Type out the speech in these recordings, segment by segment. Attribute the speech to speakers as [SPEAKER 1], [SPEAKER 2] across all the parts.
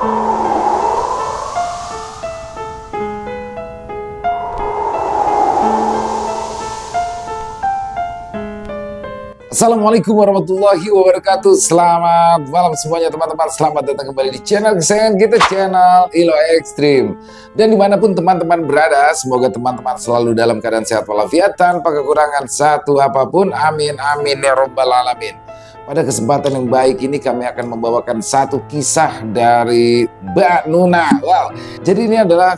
[SPEAKER 1] Assalamualaikum warahmatullahi wabarakatuh. Selamat malam semuanya teman-teman. Selamat datang kembali di channel kesayangan kita, channel Ilo Ekstrim. Dan dimanapun teman-teman berada, semoga teman-teman selalu dalam keadaan sehat walafiat tanpa kekurangan satu apapun. Amin amin ya robbal alamin. Pada kesempatan yang baik ini kami akan membawakan satu kisah dari Mbak Nuna. Wow, jadi ini adalah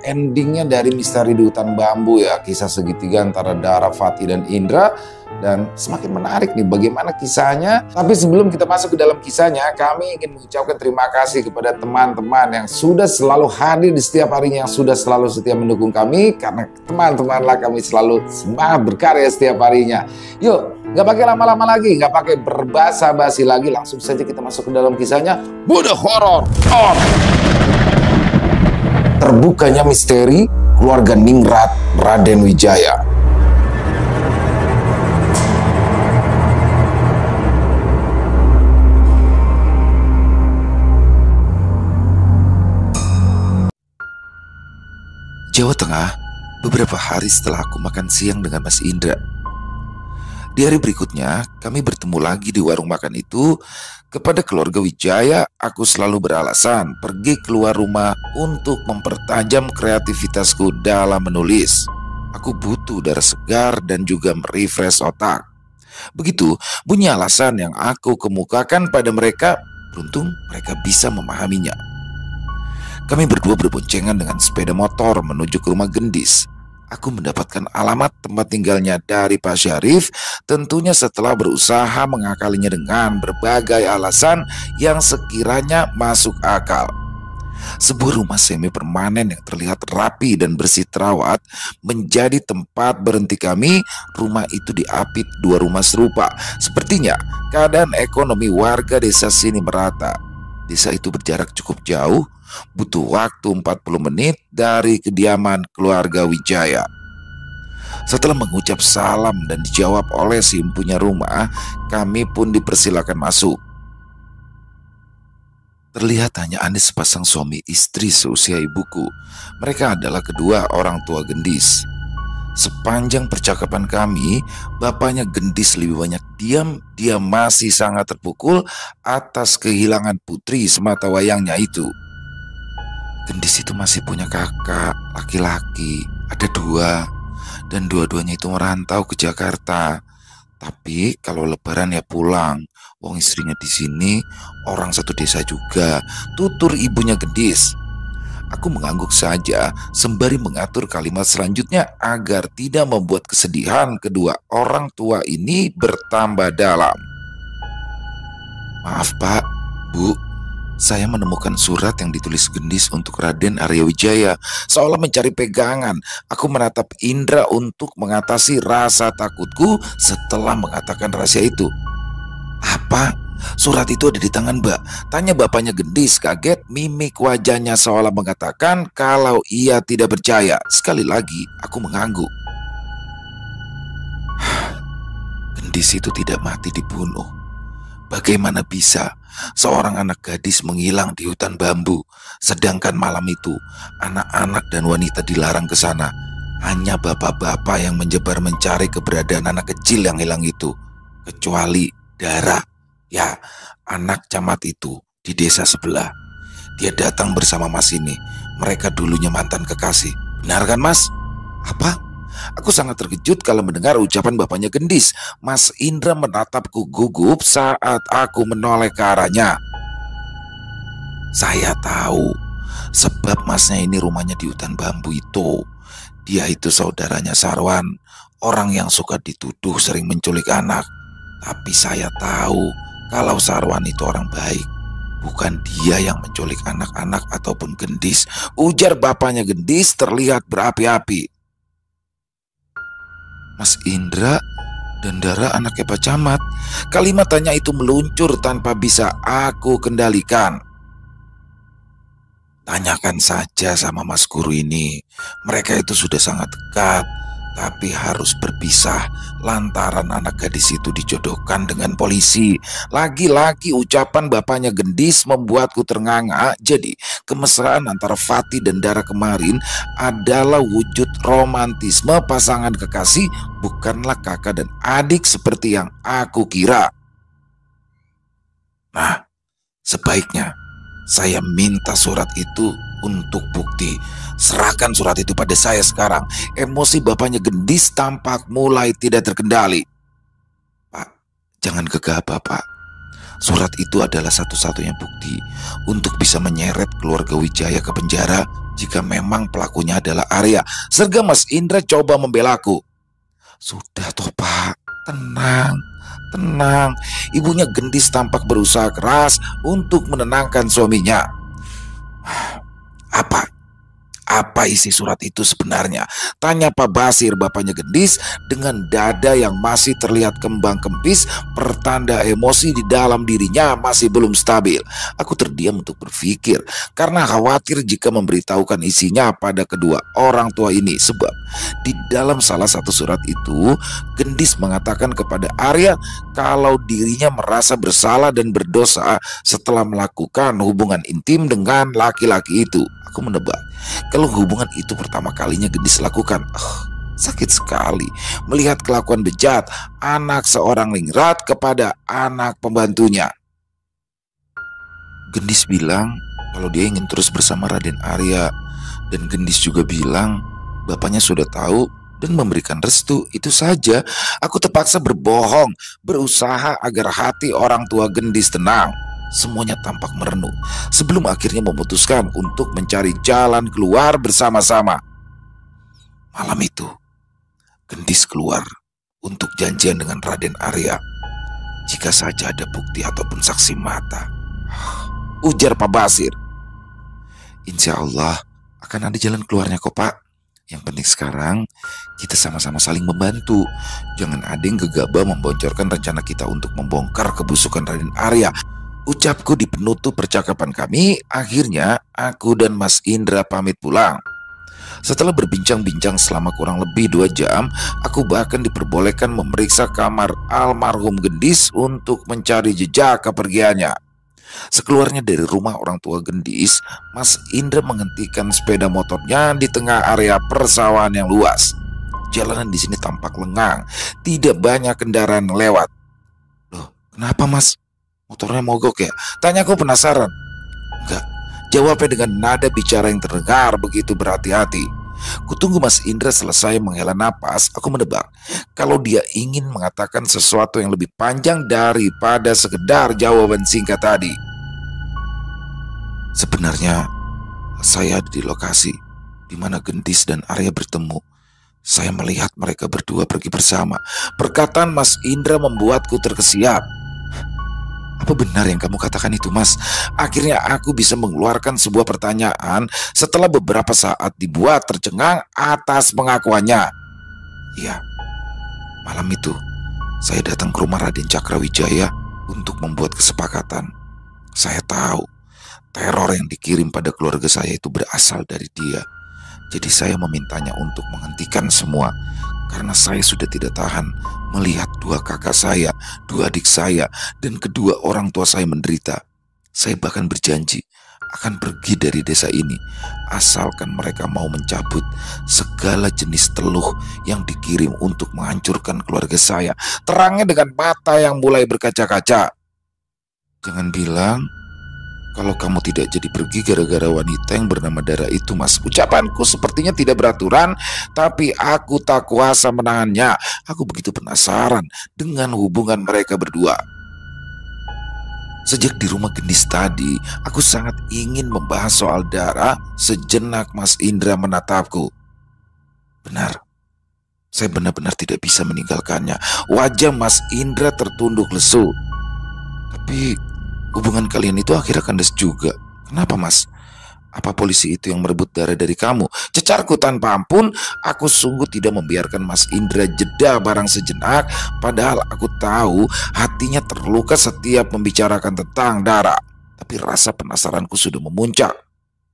[SPEAKER 1] endingnya dari Misteri di Hutan Bambu ya. Kisah segitiga antara Dara, Fatih, dan Indra. Dan semakin menarik nih bagaimana kisahnya. Tapi sebelum kita masuk ke dalam kisahnya, kami ingin mengucapkan terima kasih kepada teman-teman yang sudah selalu hadir di setiap harinya, yang sudah selalu setia mendukung kami. Karena teman-temanlah kami selalu semangat berkarya setiap harinya. Yuk, nggak pakai lama-lama lagi, nggak pakai berbasa-basi lagi, langsung saja kita masuk ke dalam kisahnya. Bude horor on! Terbukanya misteri keluarga Ningrat Raden Wijaya. Jawa Tengah, beberapa hari setelah aku makan siang dengan Mas Indra. Di hari berikutnya, kami bertemu lagi di warung makan itu. Kepada keluarga Wijaya, aku selalu beralasan pergi keluar rumah untuk mempertajam kreativitasku dalam menulis. Aku butuh udara segar dan juga merefresh otak. Begitu bunyi alasan yang aku kemukakan pada mereka, beruntung mereka bisa memahaminya. Kami berdua berboncengan dengan sepeda motor menuju ke rumah Gendis. Aku mendapatkan alamat tempat tinggalnya dari Pak Syarif, tentunya setelah berusaha mengakalinya dengan berbagai alasan yang sekiranya masuk akal. Sebuah rumah semi permanen yang terlihat rapi dan bersih terawat menjadi tempat berhenti kami. Rumah itu diapit dua rumah serupa. Sepertinya keadaan ekonomi warga desa sini merata. Desa itu berjarak cukup jauh, butuh waktu 40 menit dari kediaman keluarga Wijaya. Setelah mengucap salam dan dijawab oleh si empunya rumah, kami pun dipersilakan masuk. Terlihat hanya aneh sepasang suami istri seusia ibuku. Mereka adalah kedua orang tua Gendis. Sepanjang percakapan kami, bapaknya Gendis lebih banyak diam. Dia masih sangat terpukul atas kehilangan putri sematawayangnya itu. Gendis itu masih punya kakak laki-laki, ada dua, dan dua-duanya itu merantau ke Jakarta. Tapi kalau lebaran ya pulang. Wong istrinya di sini, orang satu desa juga, tutur ibunya Gendis. Aku mengangguk saja sembari mengatur kalimat selanjutnya agar tidak membuat kesedihan kedua orang tua ini bertambah dalam. Maaf Pak, Bu, saya menemukan surat yang ditulis Gendis untuk Raden Arya Wijaya. Seolah mencari pegangan, aku menatap Indra untuk mengatasi rasa takutku setelah mengatakan rahasia itu. Apa? Surat itu ada di tangan Mbak, tanya bapaknya Gendis. Kaget, mimik wajahnya seolah mengatakan kalau ia tidak percaya. Sekali lagi aku mengangguk. Gendis itu tidak mati dibunuh. Bagaimana bisa seorang anak gadis menghilang di hutan bambu, sedangkan malam itu anak-anak dan wanita dilarang ke sana. Hanya bapak-bapak yang menjebar mencari keberadaan anak kecil yang hilang itu, kecuali Dara. Ya, anak camat itu di desa sebelah. Dia datang bersama Mas ini. Mereka dulunya mantan kekasih. Benar kan Mas? Apa? Aku sangat terkejut kalau mendengar ucapan bapaknya Gendis. Mas Indra menatapku gugup saat aku menoleh ke arahnya. Saya tahu sebab masnya ini rumahnya di hutan bambu itu. Dia itu saudaranya Sarwan, orang yang suka dituduh sering menculik anak. Tapi saya tahu kalau Sarwan itu orang baik. Bukan dia yang menculik anak-anak ataupun Gendis, ujar bapaknya Gendis terlihat berapi-api. Mas Indra dan Dara anaknya Pak Camat. Kalimat tanya itu meluncur tanpa bisa aku kendalikan. Tanyakan saja sama Mas Guru ini. Mereka itu sudah sangat dekat. Tapi harus berpisah lantaran anak gadis itu dijodohkan dengan polisi. Lagi-lagi ucapan bapaknya Gendis membuatku ternganga. Jadi kemesraan antara Fatih dan Dara kemarin adalah wujud romantisme pasangan kekasih, bukanlah kakak dan adik seperti yang aku kira. Nah, sebaiknya saya minta surat itu untuk bukti. Serahkan surat itu pada saya sekarang. Emosi bapaknya Gendis tampak mulai tidak terkendali. Pak, jangan gegabah, Pak. Surat itu adalah satu-satunya bukti untuk bisa menyeret keluarga Wijaya ke penjara jika memang pelakunya adalah Arya. Serga Mas Indra coba membelaku. Sudah toh, Pak, tenang. Tenang, ibunya Gendis tampak berusaha keras untuk menenangkan suaminya. Apa isi surat itu sebenarnya? Tanya Pak Basir, bapaknya Gendis, dengan dada yang masih terlihat kembang kempis, pertanda emosi di dalam dirinya masih belum stabil. Aku terdiam untuk berpikir, karena khawatir jika memberitahukan isinya pada kedua orang tua ini. Sebab di dalam salah satu surat itu, Gendis mengatakan kepada Arya kalau dirinya merasa bersalah dan berdosa setelah melakukan hubungan intim dengan laki-laki itu. Aku menebak kalau hubungan itu pertama kalinya Gendis lakukan. Sakit sekali melihat kelakuan bejat anak seorang ningrat kepada anak pembantunya. Gendis bilang kalau dia ingin terus bersama Raden Arya, dan Gendis juga bilang bapaknya sudah tahu dan memberikan restu. Itu saja. Aku terpaksa berbohong, berusaha agar hati orang tua Gendis tenang. Semuanya tampak merenung sebelum akhirnya memutuskan untuk mencari jalan keluar bersama-sama. Malam itu, Gendis keluar untuk janjian dengan Raden Arya. Jika saja ada bukti ataupun saksi mata, ujar Pak Basir. Insya Allah akan ada jalan keluarnya kok, Pak. Yang penting sekarang kita sama-sama saling membantu. Jangan ada yang gegabah membocorkan rencana kita untuk membongkar kebusukan Raden Arya. Ucapku di penutup percakapan kami. Akhirnya aku dan Mas Indra pamit pulang. Setelah berbincang-bincang selama kurang lebih 2 jam, aku bahkan diperbolehkan memeriksa kamar almarhum Gendis untuk mencari jejak kepergiannya. Sekeluarnya dari rumah orang tua Gendis, Mas Indra menghentikan sepeda motornya di tengah area persawahan yang luas. Jalanan di sini tampak lengang, tidak banyak kendaraan lewat. Loh, kenapa Mas? Motornya mogok ya? Tanyaku penasaran. Enggak, jawabnya dengan nada bicara yang terdengar begitu berhati-hati. Kutunggu Mas Indra selesai menghela napas. Aku menebak kalau dia ingin mengatakan sesuatu yang lebih panjang daripada sekedar jawaban singkat tadi. Sebenarnya saya ada di lokasi di mana Gendis dan Arya bertemu. Saya melihat mereka berdua pergi bersama. Perkataan Mas Indra membuatku terkesiap. Apa benar yang kamu katakan itu, Mas? Akhirnya aku bisa mengeluarkan sebuah pertanyaan setelah beberapa saat dibuat tercengang atas pengakuannya. Iya, malam itu saya datang ke rumah Raden Cakrawijaya untuk membuat kesepakatan. Saya tahu teror yang dikirim pada keluarga saya itu berasal dari dia. Jadi saya memintanya untuk menghentikan semua, karena saya sudah tidak tahan melihat 2 kakak saya, 2 adik saya, dan kedua orang tua saya menderita. Saya bahkan berjanji akan pergi dari desa ini asalkan mereka mau mencabut segala jenis teluh yang dikirim untuk menghancurkan keluarga saya. Terangnya dengan mata yang mulai berkaca-kaca. Jangan bilang kalau kamu tidak jadi pergi gara-gara wanita yang bernama Dara itu, Mas. Ucapanku sepertinya tidak beraturan, tapi aku tak kuasa menahannya. Aku begitu penasaran dengan hubungan mereka berdua. Sejak di rumah Gendis tadi, aku sangat ingin membahas soal Dara. Sejenak Mas Indra menatapku. Benar, saya benar-benar tidak bisa meninggalkannya. Wajah Mas Indra tertunduk lesu. Tapi hubungan kalian itu akhirnya kandas juga. Kenapa, Mas? Apa polisi itu yang merebut Dara dari kamu? Cecarku tanpa ampun. Aku sungguh tidak membiarkan Mas Indra jeda barang sejenak. Padahal aku tahu hatinya terluka setiap membicarakan tentang Dara. Tapi rasa penasaranku sudah memuncak.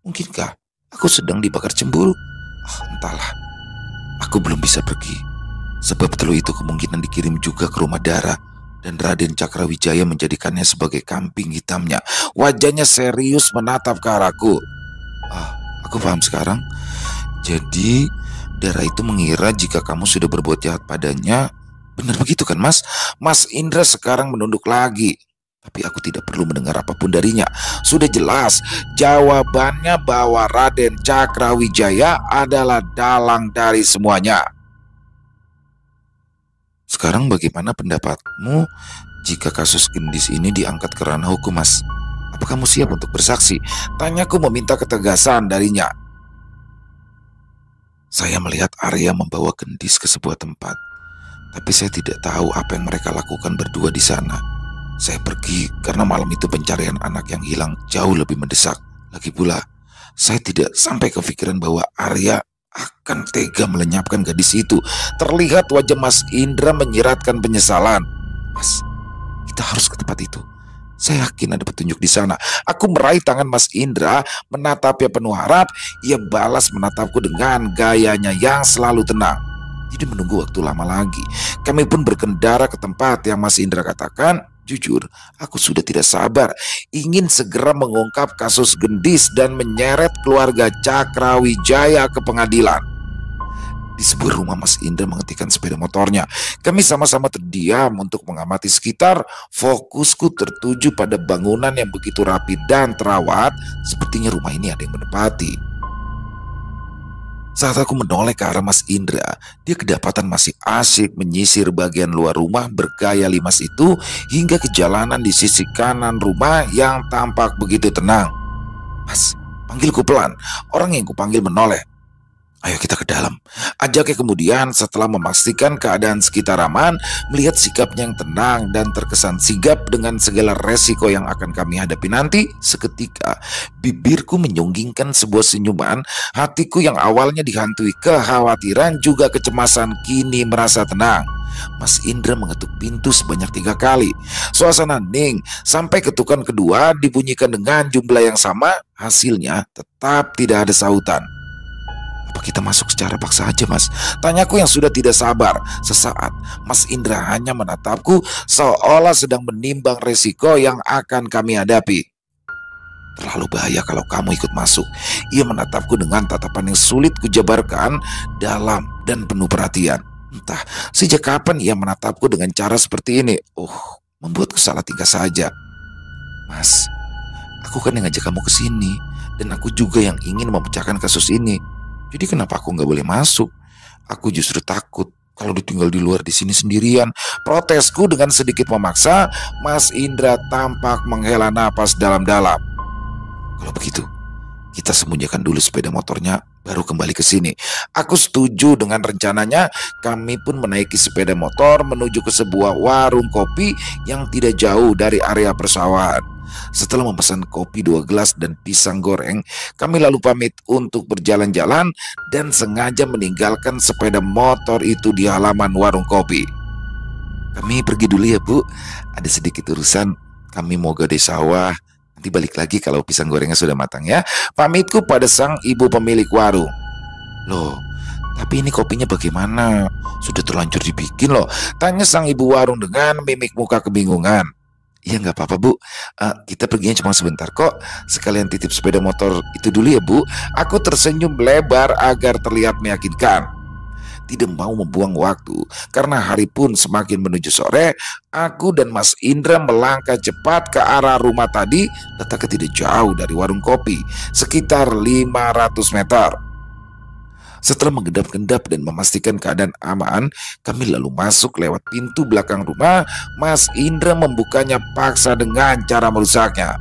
[SPEAKER 1] Mungkinkah aku sedang dibakar cemburu? Entahlah. Aku belum bisa pergi, sebab telur itu kemungkinan dikirim juga ke rumah Dara, dan Raden Cakrawijaya menjadikannya sebagai kambing hitamnya. Wajahnya serius menatap ke arahku. Ah, aku paham sekarang. Jadi Dara itu mengira jika kamu sudah berbuat jahat padanya. Benar begitu kan, Mas? Mas Indra sekarang menunduk lagi. Tapi aku tidak perlu mendengar apapun darinya. Sudah jelas jawabannya bahwa Raden Cakrawijaya adalah dalang dari semuanya. Sekarang bagaimana pendapatmu jika kasus gendis ini diangkat ke ranah hukum, Mas? Apa kamu siap untuk bersaksi? Tanyaku meminta ketegasan darinya. Saya melihat Arya membawa gendis ke sebuah tempat, tapi saya tidak tahu apa yang mereka lakukan berdua di sana. Saya pergi karena malam itu pencarian anak yang hilang jauh lebih mendesak. Lagi pula, saya tidak sampai kepikiran bahwa Arya akan tega melenyapkan gadis itu. Terlihat wajah Mas Indra menyiratkan penyesalan. Mas, kita harus ke tempat itu. Saya yakin ada petunjuk di sana. Aku meraih tangan Mas Indra, menatapnya penuh harap. Ia balas menatapku dengan gayanya yang selalu tenang. Tidak menunggu waktu lama lagi, kami pun berkendara ke tempat yang Mas Indra katakan. Jujur, aku sudah tidak sabar, ingin segera mengungkap kasus gendis dan menyeret keluarga Cakrawijaya ke pengadilan. Di sebuah rumah Mas Indra menghentikan sepeda motornya. Kami sama-sama terdiam untuk mengamati sekitar. Fokusku tertuju pada bangunan yang begitu rapi dan terawat. Sepertinya rumah ini ada yang menempati. Saat aku menoleh ke arah Mas Indra, dia kedapatan masih asyik menyisir bagian luar rumah bergaya limas itu hingga ke jalanan di sisi kanan rumah yang tampak begitu tenang. Mas, panggilku pelan. Orang yang kupanggil menoleh. Ayo kita ke dalam. Ajaknya kemudian setelah memastikan keadaan sekitar aman, melihat sikapnya yang tenang dan terkesan sigap dengan segala resiko yang akan kami hadapi nanti, seketika bibirku menyunggingkan sebuah senyuman. Hatiku yang awalnya dihantui kekhawatiran juga kecemasan kini merasa tenang. Mas Indra mengetuk pintu sebanyak 3 kali. Suasana hening sampai ketukan kedua dibunyikan dengan jumlah yang sama. Hasilnya tetap tidak ada sautan. Apa kita masuk secara paksa aja, Mas? Tanyaku yang sudah tidak sabar. Sesaat Mas Indra hanya menatapku seolah sedang menimbang resiko yang akan kami hadapi. Terlalu bahaya kalau kamu ikut masuk. Ia menatapku dengan tatapan yang sulit kujabarkan, dalam dan penuh perhatian. Entah sejak kapan ia menatapku dengan cara seperti ini. Membuatku salah tingkah saja. Mas, aku kan yang ngajak kamu ke sini, dan aku juga yang ingin memecahkan kasus ini. Jadi kenapa aku nggak boleh masuk? Aku justru takut kalau ditinggal di luar di sini sendirian. Protesku dengan sedikit memaksa. Mas Indra tampak menghela napas dalam-dalam. Kalau begitu, kita sembunyikan dulu sepeda motornya, baru kembali ke sini. Aku setuju dengan rencananya. Kami pun menaiki sepeda motor menuju ke sebuah warung kopi yang tidak jauh dari area persawahan. Setelah memesan kopi 2 gelas dan pisang goreng, kami lalu pamit untuk berjalan-jalan dan sengaja meninggalkan sepeda motor itu di halaman warung kopi. Kami pergi dulu ya, Bu. Ada sedikit urusan. Kami mau gade sawah. Nanti balik lagi kalau pisang gorengnya sudah matang ya. Pamitku pada sang ibu pemilik warung. Loh, tapi ini kopinya bagaimana? Sudah terlanjur dibikin loh. Tanya sang ibu warung dengan mimik muka kebingungan. Iya nggak apa-apa, Bu. Kita perginya cuma sebentar kok. Sekalian titip sepeda motor itu dulu ya, Bu. Aku tersenyum lebar agar terlihat meyakinkan. Tidak mau membuang waktu karena hari pun semakin menuju sore. Aku dan Mas Indra melangkah cepat ke arah rumah tadi. Letaknya tidak jauh dari warung kopi, sekitar 500 meter. Setelah mengendap-endap dan memastikan keadaan aman, kami lalu masuk lewat pintu belakang rumah. Mas Indra membukanya paksa dengan cara merusaknya.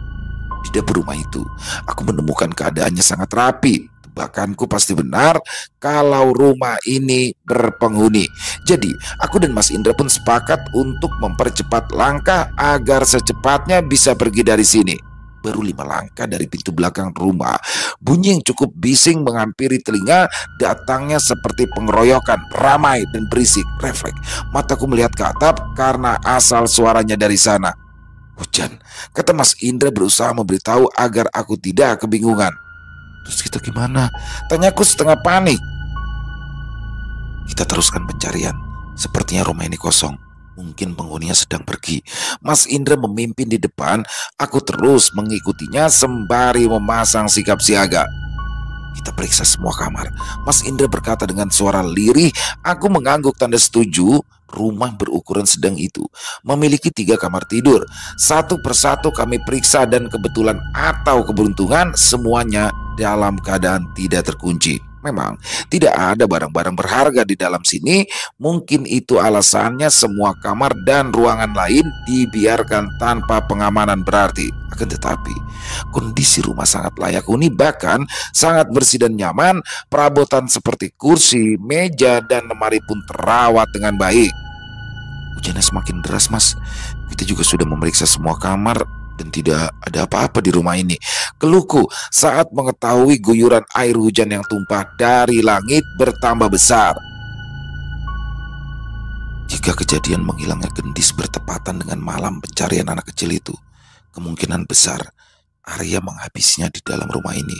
[SPEAKER 1] Di dapur rumah itu, aku menemukan keadaannya sangat rapi. Tebakanku pasti benar kalau rumah ini berpenghuni. Jadi, aku dan Mas Indra pun sepakat untuk mempercepat langkah agar secepatnya bisa pergi dari sini. Baru 5 langkah dari pintu belakang rumah, bunyi yang cukup bising menghampiri telinga. Datangnya seperti pengeroyokan, ramai dan berisik. Refleks mataku melihat ke atap karena asal suaranya dari sana. Hujan, kata Mas Indra berusaha memberitahu agar aku tidak kebingungan. Terus kita gimana? Tanyaku setengah panik. Kita teruskan pencarian. Sepertinya rumah ini kosong. Mungkin penghuninya sedang pergi. Mas Indra memimpin di depan. Aku terus mengikutinya sembari memasang sikap siaga. Kita periksa semua kamar. Mas Indra berkata dengan suara lirih. Aku mengangguk tanda setuju. Rumah berukuran sedang itu memiliki 3 kamar tidur. Satu persatu kami periksa dan kebetulan atau keberuntungan semuanya dalam keadaan tidak terkunci. Memang tidak ada barang-barang berharga di dalam sini. Mungkin itu alasannya semua kamar dan ruangan lain dibiarkan tanpa pengamanan berarti. Akan tetapi kondisi rumah sangat layak huni, bahkan sangat bersih dan nyaman. Perabotan seperti kursi, meja, dan lemari pun terawat dengan baik. Hujannya semakin deras, Mas. Kita juga sudah memeriksa semua kamar dan tidak ada apa-apa di rumah ini, keluhku saat mengetahui guyuran air hujan yang tumpah dari langit bertambah besar. Jika kejadian menghilangnya gendis bertepatan dengan malam pencarian anak kecil itu, kemungkinan besar Arya menghabisnya di dalam rumah ini.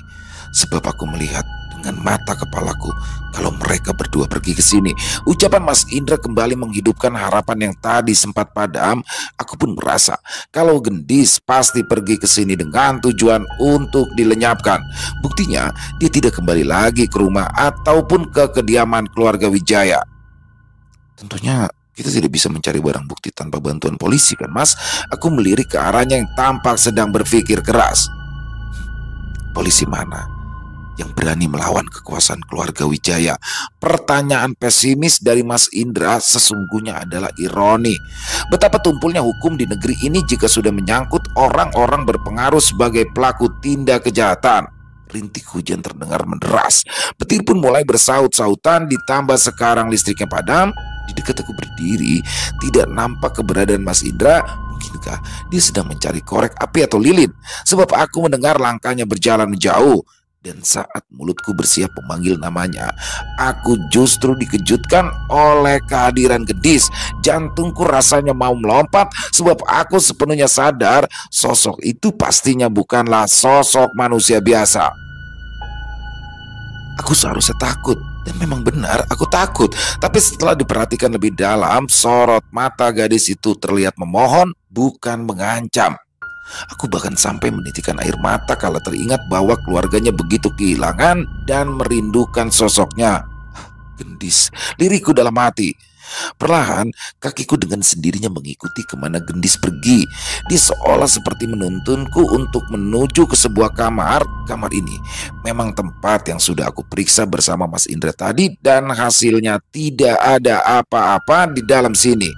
[SPEAKER 1] Sebab aku melihat dengan mata kepalaku kalau mereka berdua pergi ke sini. Ucapan Mas Indra kembali menghidupkan harapan yang tadi sempat padam. Aku pun merasa kalau gendis pasti pergi ke sini dengan tujuan untuk dilenyapkan. Buktinya dia tidak kembali lagi ke rumah ataupun ke kediaman keluarga Wijaya. Tentunya kita tidak bisa mencari barang bukti tanpa bantuan polisi, kan, Mas? Aku melirik ke arahnya yang tampak sedang berpikir keras. Polisi mana yang berani melawan kekuasaan keluarga Wijaya? Pertanyaan pesimis dari Mas Indra sesungguhnya adalah ironi. Betapa tumpulnya hukum di negeri ini jika sudah menyangkut orang-orang berpengaruh sebagai pelaku tindak kejahatan. Rintik hujan terdengar menderas. Petir pun mulai bersaut-sautan, ditambah sekarang listriknya padam. Di dekat aku berdiri, tidak nampak keberadaan Mas Indra. Mungkinkah dia sedang mencari korek api atau lilin? Sebab aku mendengar langkahnya berjalan menjauh. Dan saat mulutku bersiap memanggil namanya, aku justru dikejutkan oleh kehadiran gendis. Jantungku rasanya mau melompat sebab aku sepenuhnya sadar sosok itu pastinya bukanlah sosok manusia biasa. Aku seharusnya takut, dan memang benar aku takut. Tapi setelah diperhatikan lebih dalam, sorot mata gadis itu terlihat memohon, bukan mengancam. Aku bahkan sampai menitikkan air mata kalau teringat bahwa keluarganya begitu kehilangan dan merindukan sosoknya. Gendis, liriku dalam hati. Perlahan kakiku dengan sendirinya mengikuti kemana gendis pergi. Dia seolah seperti menuntunku untuk menuju ke sebuah kamar. Kamar ini memang tempat yang sudah aku periksa bersama Mas Indra tadi, dan hasilnya tidak ada apa-apa di dalam sini.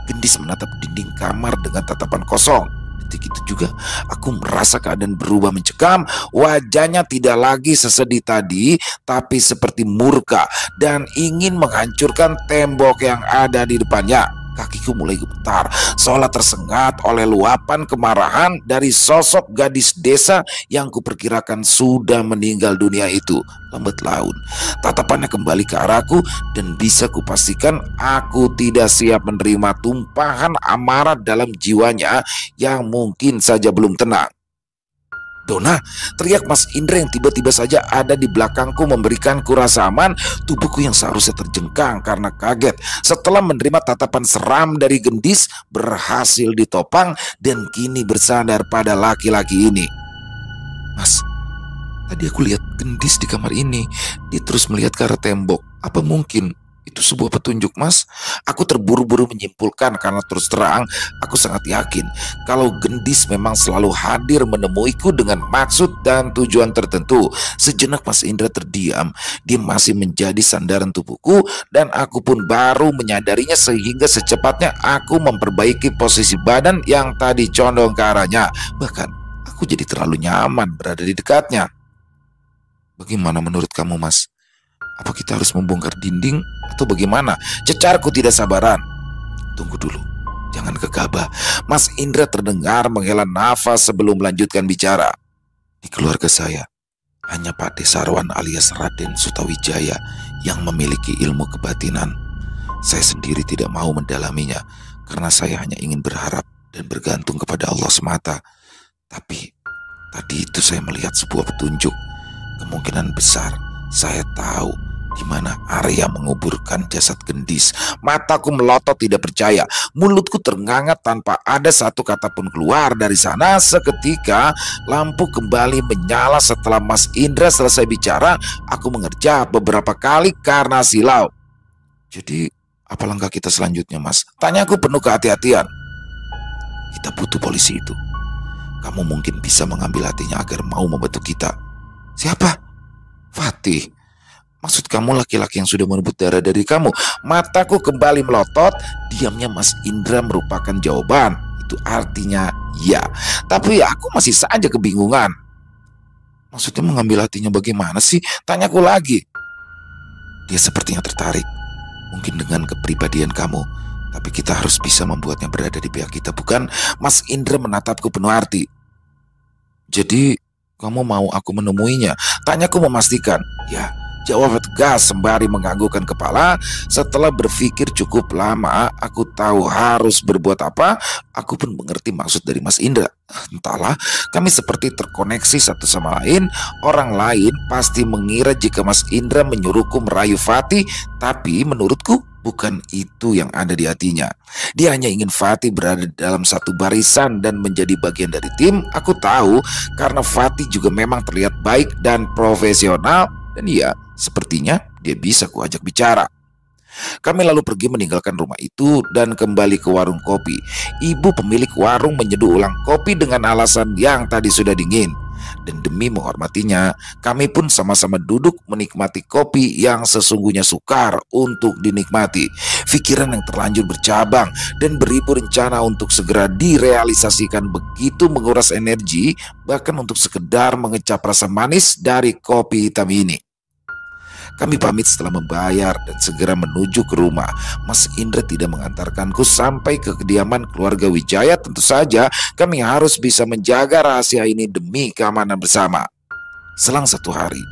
[SPEAKER 1] Gendis menatap dinding kamar dengan tatapan kosong. Detik itu juga aku merasa keadaan berubah mencekam. Wajahnya tidak lagi sesedih tadi, tapi seperti murka dan ingin menghancurkan tembok yang ada di depannya. Kakiku mulai gemetar, seolah tersengat oleh luapan kemarahan dari sosok gadis desa yang kuperkirakan sudah meninggal dunia itu. Lambat laun, tatapannya kembali ke arahku dan bisa kupastikan aku tidak siap menerima tumpahan amarah dalam jiwanya yang mungkin saja belum tenang. "Dona!" teriak Mas Indra yang tiba-tiba saja ada di belakangku memberikanku rasa aman. Tubuhku yang seharusnya terjengkang karena kaget setelah menerima tatapan seram dari gendis berhasil ditopang dan kini bersandar pada laki-laki ini. "Mas, tadi aku lihat gendis di kamar ini. Dia terus melihat ke arah tembok. Apa mungkin itu sebuah petunjuk, Mas?" Aku terburu-buru menyimpulkan karena terus terang aku sangat yakin kalau gendis memang selalu hadir menemuiku dengan maksud dan tujuan tertentu. Sejenak Mas Indra terdiam. Dia masih menjadi sandaran tubuhku dan aku pun baru menyadarinya sehingga secepatnya aku memperbaiki posisi badan yang tadi condong ke arahnya. Bahkan aku jadi terlalu nyaman berada di dekatnya. "Bagaimana menurut kamu, Mas? Apa kita harus membongkar dinding atau bagaimana?" cecarku tidak sabaran. "Tunggu dulu, jangan gegabah." Mas Indra terdengar menghela nafas sebelum melanjutkan bicara. "Di keluarga saya hanya Pak Desarwan alias Raden Sutawijaya yang memiliki ilmu kebatinan. Saya sendiri tidak mau mendalaminya karena saya hanya ingin berharap dan bergantung kepada Allah semata. Tapi tadi itu saya melihat sebuah petunjuk. Kemungkinan besar saya tahu di mana area menguburkan jasad gendis. Mataku melotot tidak percaya. Mulutku ternganga tanpa ada satu kata pun keluar dari sana. Seketika lampu kembali menyala setelah Mas Indra selesai bicara. Aku mengerjap beberapa kali karena silau. Jadi apa langkah kita selanjutnya, Mas? Tanyaku penuh kehati-hatian. Kita butuh polisi itu. Kamu mungkin bisa mengambil hatinya agar mau membantu kita. Siapa? Fatih. Maksud kamu laki-laki yang sudah merebut darah dari kamu? Mataku kembali melotot. Diamnya Mas Indra merupakan jawaban. Itu artinya ya. Tapi aku masih saja kebingungan. Maksudnya mengambil hatinya bagaimana sih? Tanyaku lagi. Dia sepertinya tertarik. Mungkin dengan kepribadian kamu. Tapi kita harus bisa membuatnya berada di pihak kita, bukan? Mas Indra menatapku penuh arti. Jadi kamu mau aku menemuinya? Tanyaku memastikan. Ya. Jawab tegas sembari menganggukkan kepala. Setelah berpikir cukup lama, aku tahu harus berbuat apa. Aku pun mengerti maksud dari Mas Indra. Entahlah, kami seperti terkoneksi satu sama lain. Orang lain pasti mengira jika Mas Indra menyuruhku merayu Fatih, tapi menurutku bukan itu yang ada di hatinya. Dia hanya ingin Fatih berada dalam satu barisan dan menjadi bagian dari tim. Aku tahu karena Fatih juga memang terlihat baik dan profesional. Dan iya, sepertinya dia bisa kuajak bicara. Kami lalu pergi meninggalkan rumah itu dan kembali ke warung kopi. Ibu pemilik warung menyeduh ulang kopi dengan alasan yang tadi sudah dingin. Dan demi menghormatinya, kami pun sama-sama duduk menikmati kopi yang sesungguhnya sukar untuk dinikmati. Pikiran yang terlanjur bercabang dan beribu rencana untuk segera direalisasikan begitu menguras energi, bahkan untuk sekedar mengecap rasa manis dari kopi hitam ini. Kami pamit setelah membayar dan segera menuju ke rumah. Mas Indra tidak mengantarkanku sampai ke kediaman keluarga Wijaya. Tentu saja kami harus bisa menjaga rahasia ini demi keamanan bersama. Selang 1 hari,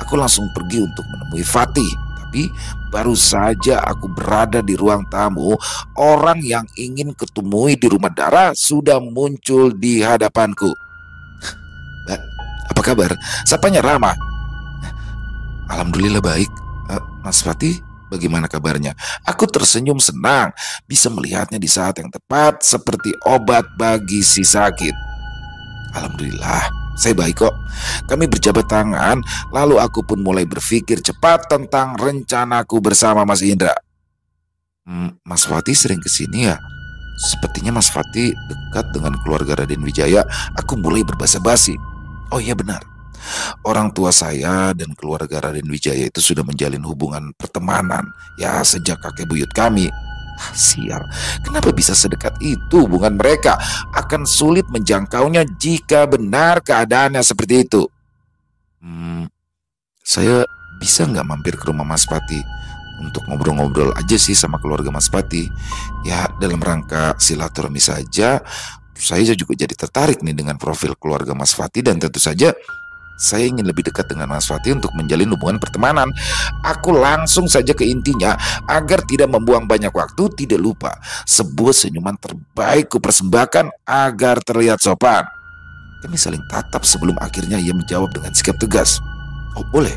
[SPEAKER 1] aku langsung pergi untuk menemui Fatih. Tapi baru saja aku berada di ruang tamu, orang yang ingin kutemui di rumah Dara sudah muncul di hadapanku. Mbak, apa kabar? Sapanya Rama. Alhamdulillah baik. Mas Fatih, bagaimana kabarnya? Aku tersenyum senang bisa melihatnya di saat yang tepat seperti obat bagi si sakit. Alhamdulillah, saya baik kok. Kami berjabat tangan, lalu aku pun mulai berpikir cepat tentang rencanaku bersama Mas Indra. Mas Fatih sering kesini ya? Sepertinya Mas Fatih dekat dengan keluarga Raden Wijaya. Aku mulai berbasa-basi. Oh iya benar. Orang tua saya dan keluarga Raden Wijaya itu sudah menjalin hubungan pertemanan ya sejak kakek buyut kami. Sial, kenapa bisa sedekat itu hubungan mereka? Akan sulit menjangkaunya jika benar keadaannya seperti itu. Saya bisa nggak mampir ke rumah Mas Fatih untuk ngobrol-ngobrol aja sih sama keluarga Mas Fatih. Ya dalam rangka silaturahmi saja. Saya juga jadi tertarik nih dengan profil keluarga Mas Fatih dan tentu saja saya ingin lebih dekat dengan Mas Fatih untuk menjalin hubungan pertemanan. Aku langsung saja ke intinya agar tidak membuang banyak waktu. Tidak lupa, sebuah senyuman terbaik kupersembahkan agar terlihat sopan. Kami saling tatap sebelum akhirnya ia menjawab dengan sikap tegas. Oh boleh,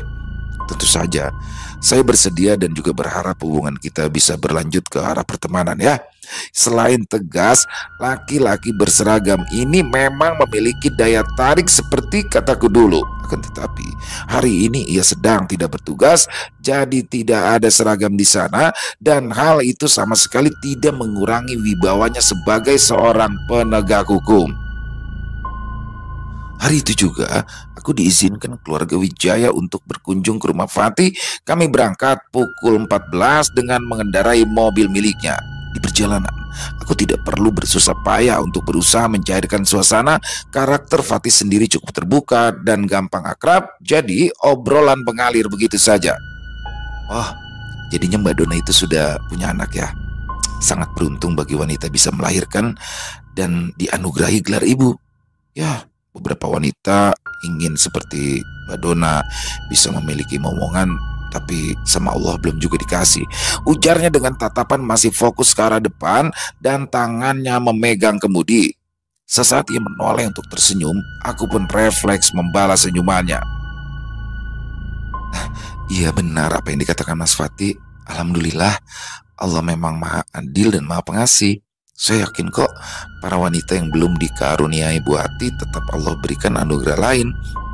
[SPEAKER 1] tentu saja. Saya bersedia dan juga berharap hubungan kita bisa berlanjut ke arah pertemanan ya. Selain tegas, laki-laki berseragam ini memang memiliki daya tarik seperti kataku dulu. Akan tetapi, hari ini ia sedang tidak bertugas, jadi tidak ada seragam di sana. Dan hal itu sama sekali tidak mengurangi wibawanya sebagai seorang penegak hukum. Hari itu juga, aku diizinkan keluarga Wijaya untuk berkunjung ke rumah Fatih. Kami berangkat pukul 14 dengan mengendarai mobil miliknya. Di perjalanan, aku tidak perlu bersusah payah untuk berusaha mencairkan suasana. Karakter Fatih sendiri cukup terbuka dan gampang akrab, jadi obrolan mengalir begitu saja. Oh, jadinya Mbak Dona itu sudah punya anak ya. Sangat beruntung bagi wanita bisa melahirkan dan dianugerahi gelar ibu. Ya, beberapa wanita ingin seperti Mbak Dona bisa memiliki momongan, tapi sama Allah belum juga dikasih. Ujarnya dengan tatapan masih fokus ke arah depan dan tangannya memegang kemudi. Sesaat ia menoleh untuk tersenyum, aku pun refleks membalas senyumannya. Iya benar apa yang dikatakan Mas Fatih. Alhamdulillah, Allah memang maha adil dan maha pengasih. Saya yakin kok para wanita yang belum dikaruniai buah hati tetap Allah berikan anugerah lain.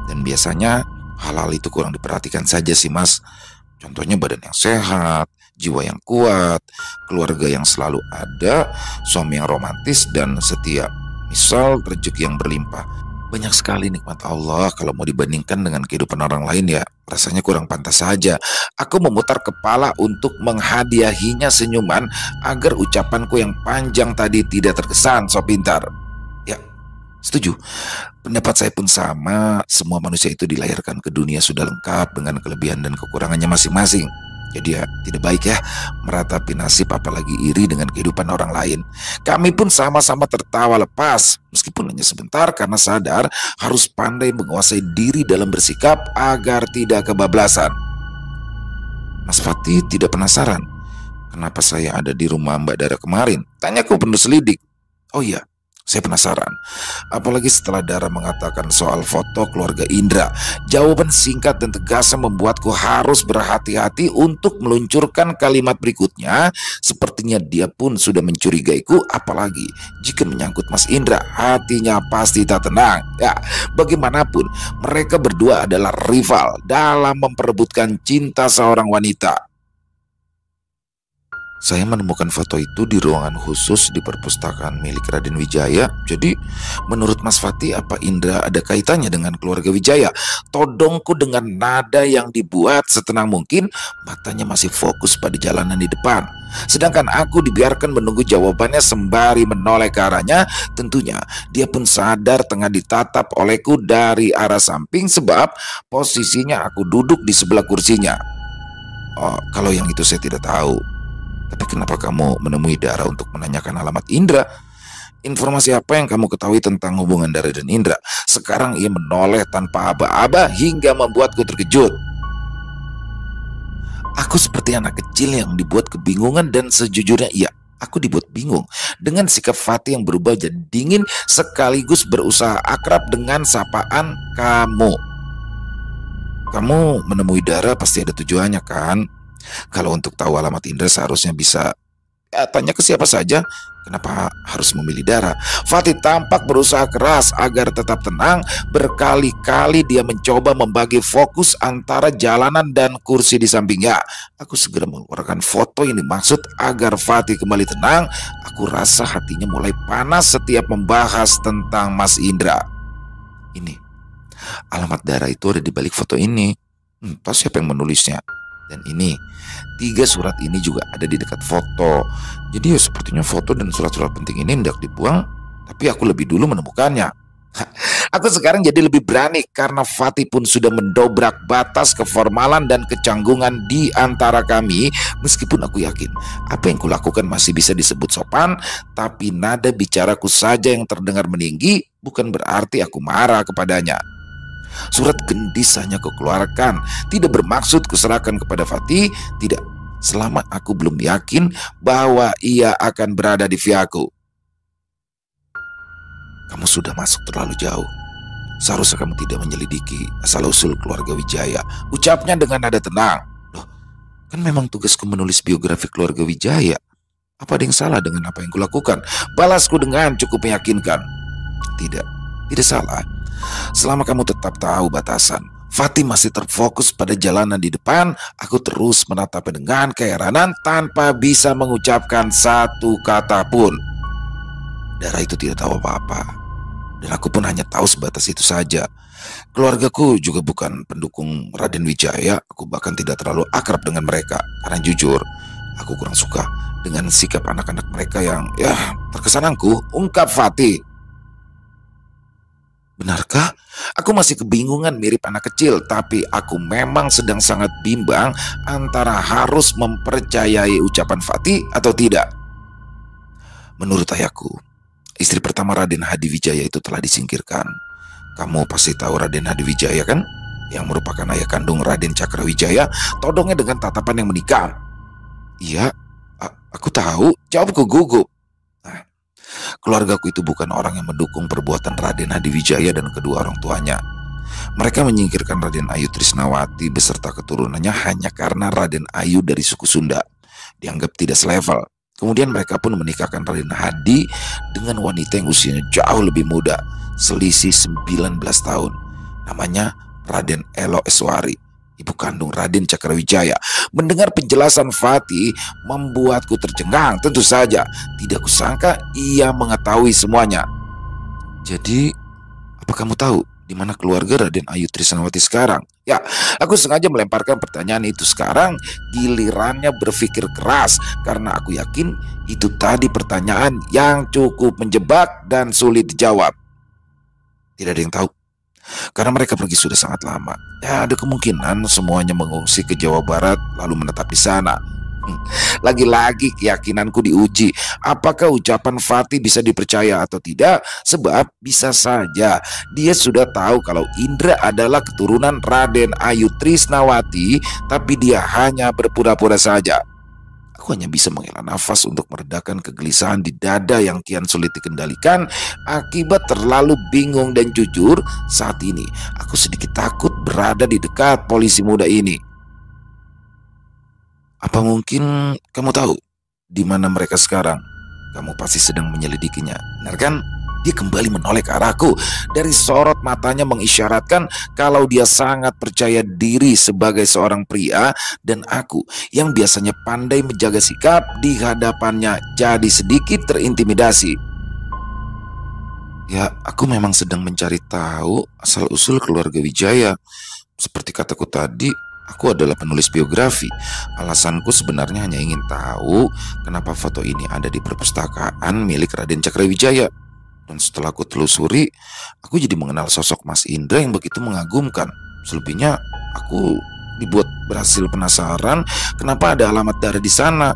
[SPEAKER 1] Dan biasanya hal-hal itu kurang diperhatikan saja sih Mas. Contohnya badan yang sehat, jiwa yang kuat, keluarga yang selalu ada, suami yang romantis dan setia. Misal rezeki yang berlimpah. Banyak sekali nikmat Allah kalau mau dibandingkan dengan kehidupan orang lain ya rasanya kurang pantas saja. Aku memutar kepala untuk menghadiahinya senyuman agar ucapanku yang panjang tadi tidak terkesan so pintar. Ya, setuju. Pendapat saya pun sama, semua manusia itu dilahirkan ke dunia sudah lengkap dengan kelebihan dan kekurangannya masing-masing. Jadi ya tidak baik ya meratapi nasib apalagi iri dengan kehidupan orang lain. Kami pun sama-sama tertawa lepas meskipun hanya sebentar karena sadar harus pandai menguasai diri dalam bersikap agar tidak kebablasan. Mas Fatih tidak penasaran kenapa saya ada di rumah Mbak Dara kemarin? Tanyaku penuh selidik. Oh iya, saya penasaran. Apalagi setelah Dara mengatakan soal foto keluarga Indra. Jawaban singkat dan tegasnya membuatku harus berhati-hati untuk meluncurkan kalimat berikutnya. Sepertinya dia pun sudah mencurigaiku. Apalagi jika menyangkut Mas Indra, hatinya pasti tak tenang. Ya, bagaimanapun mereka berdua adalah rival dalam memperebutkan cinta seorang wanita. Saya menemukan foto itu di ruangan khusus di perpustakaan milik Raden Wijaya. Jadi menurut Mas Fatih apa Indra ada kaitannya dengan keluarga Wijaya? Todongku dengan nada yang dibuat setenang mungkin. Matanya masih fokus pada jalanan di depan. Sedangkan aku dibiarkan menunggu jawabannya sembari menoleh ke arahnya. Tentunya dia pun sadar tengah ditatap olehku dari arah samping sebab posisinya aku duduk di sebelah kursinya. Oh, kalau yang itu saya tidak tahu. Tapi kenapa kamu menemui Dara untuk menanyakan alamat Indra? Informasi apa yang kamu ketahui tentang hubungan Dara dan Indra? Sekarang ia menoleh tanpa aba-aba hingga membuatku terkejut. Aku seperti anak kecil yang dibuat kebingungan dan sejujurnya iya, aku dibuat bingung dengan sikap Fatih yang berubah jadi dingin sekaligus berusaha akrab dengan sapaan kamu. Kamu menemui Dara pasti ada tujuannya kan? Kalau untuk tahu alamat Indra seharusnya bisa tanya ke siapa saja. Kenapa harus memilih Dara? Fatih tampak berusaha keras agar tetap tenang. Berkali-kali dia mencoba membagi fokus antara jalanan dan kursi di sampingnya. Aku segera mengeluarkan foto yang dimaksud agar Fatih kembali tenang. Aku rasa hatinya mulai panas setiap membahas tentang Mas Indra. Ini, alamat Dara itu ada di balik foto ini. Entah siapa yang menulisnya. Dan ini, 3 surat ini juga ada di dekat foto. Jadi ya sepertinya foto dan surat-surat penting ini hendak dibuang, tapi aku lebih dulu menemukannya. Aku sekarang jadi lebih berani karena Fatih pun sudah mendobrak batas keformalan dan kecanggungan di antara kami. Meskipun aku yakin apa yang kulakukan masih bisa disebut sopan, tapi nada bicaraku saja yang terdengar meninggi bukan berarti aku marah kepadanya. Surat gendis hanya kukeluarkan, tidak bermaksud kuserahkan kepada Fatih, tidak, selama aku belum yakin bahwa ia akan berada di pihakku. Kamu sudah masuk terlalu jauh. Seharusnya kamu tidak menyelidiki asal-usul keluarga Wijaya. Ucapnya dengan nada tenang. Loh, kan memang tugasku menulis biografi keluarga Wijaya. Apa ada yang salah dengan apa yang kulakukan? Balasku dengan cukup meyakinkan. Tidak, tidak salah. Selama kamu tetap tahu batasan. Fatih masih terfokus pada jalanan di depan. Aku terus menatapnya dengan keheranan tanpa bisa mengucapkan satu kata pun. Dara itu tidak tahu apa-apa, dan aku pun hanya tahu sebatas itu saja. Keluargaku juga bukan pendukung Raden Wijaya. Aku bahkan tidak terlalu akrab dengan mereka. Karena jujur, aku kurang suka dengan sikap anak-anak mereka yang terkesan angkuh, ungkap Fatih. Benarkah? Aku masih kebingungan mirip anak kecil, tapi aku memang sedang sangat bimbang antara harus mempercayai ucapan Fatih atau tidak. Menurut ayahku, istri pertama Raden Hadiwijaya itu telah disingkirkan. Kamu pasti tahu Raden Hadiwijaya kan? Yang merupakan ayah kandung Raden Cakrawijaya. Todongnya dengan tatapan yang menikam. Iya, aku tahu, jawabku gugup. Keluargaku itu bukan orang yang mendukung perbuatan Raden Hadiwijaya dan kedua orang tuanya. Mereka menyingkirkan Raden Ayu Trisnawati beserta keturunannya hanya karena Raden Ayu dari suku Sunda dianggap tidak selevel. Kemudian mereka pun menikahkan Raden Hadi dengan wanita yang usianya jauh lebih muda, selisih 19 tahun. Namanya Raden Elo Eswari, ibu kandung Raden Cakrawijaya. Mendengar penjelasan Fatih membuatku tercengang. Tentu saja tidak kusangka ia mengetahui semuanya. Jadi, apa kamu tahu di mana keluarga Raden Ayu Trisnawati sekarang? Ya, aku sengaja melemparkan pertanyaan itu sekarang, gilirannya berpikir keras, karena aku yakin itu tadi pertanyaan yang cukup menjebak dan sulit dijawab. Tidak ada yang tahu, karena mereka pergi sudah sangat lama. Ya, ada kemungkinan semuanya mengungsi ke Jawa Barat lalu menetap di sana. Lagi-lagi keyakinanku diuji. Apakah ucapan Fatih bisa dipercaya atau tidak? Sebab bisa saja dia sudah tahu kalau Indra adalah keturunan Raden Ayu Trisnawati, tapi dia hanya berpura-pura saja. Aku hanya bisa menghela nafas untuk meredakan kegelisahan di dada yang kian sulit dikendalikan akibat terlalu bingung dan jujur. Saat ini aku sedikit takut berada di dekat polisi muda ini. Apa mungkin kamu tahu di mana mereka sekarang? Kamu pasti sedang menyelidikinya, benar kan? Dia kembali menoleh ke arahku. Dari sorot matanya mengisyaratkan kalau dia sangat percaya diri sebagai seorang pria, dan aku yang biasanya pandai menjaga sikap di hadapannya jadi sedikit terintimidasi. Ya, aku memang sedang mencari tahu asal-usul keluarga Wijaya. Seperti kataku tadi, aku adalah penulis biografi. Alasanku sebenarnya hanya ingin tahu kenapa foto ini ada di perpustakaan milik Raden Cakrawijaya. Dan setelah aku telusuri, aku jadi mengenal sosok Mas Indra yang begitu mengagumkan. Selebihnya, aku dibuat berhasil penasaran kenapa ada alamat darah di sana.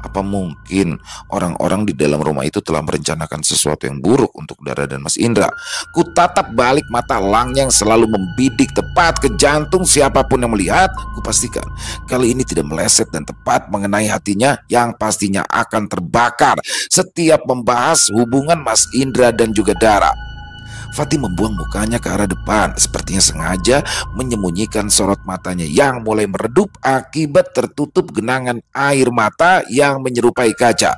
[SPEAKER 1] Apa mungkin orang-orang di dalam rumah itu telah merencanakan sesuatu yang buruk untuk Dara dan Mas Indra? Ku tatap balik mata Lang yang selalu membidik tepat ke jantung siapapun yang melihat. Ku pastikan kali ini tidak meleset dan tepat mengenai hatinya yang pastinya akan terbakar setiap membahas hubungan Mas Indra dan juga Dara. Fatih membuang mukanya ke arah depan, sepertinya sengaja menyembunyikan sorot matanya yang mulai meredup akibat tertutup genangan air mata yang menyerupai kaca.